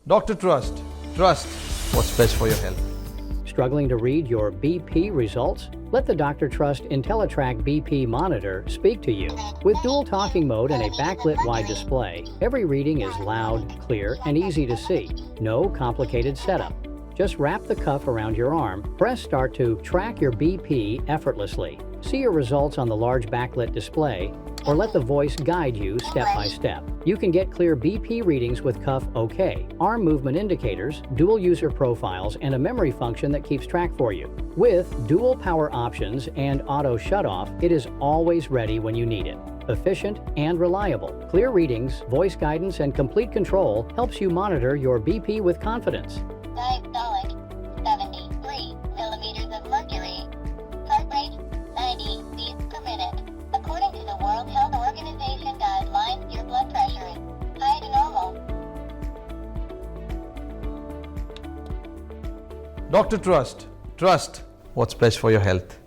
Dr. Trust. Trust what's best for your health. Struggling to read your BP results? Let the Dr. Trust IntelliTrack BP monitor speak to you. With dual talking mode and a backlit wide display, every reading is loud, clear, and easy to see. No complicated setup. Just wrap the cuff around your arm, press start to track your BP effortlessly. See your results on the large backlit display, or let the voice guide you step by step. You can get clear BP readings with cuff OK, arm movement indicators, dual user profiles, and a memory function that keeps track for you. With dual power options and auto shutoff, it is always ready when you need it. Efficient and reliable. Clear readings, voice guidance, and complete control helps you monitor your BP with confidence. Diastolic, 73 millimeters of mercury. Heart rate, 90 beats per minute. According to the World Health Organization guidelines, your blood pressure is high to normal. Dr. Trust. Trust what's best for your health.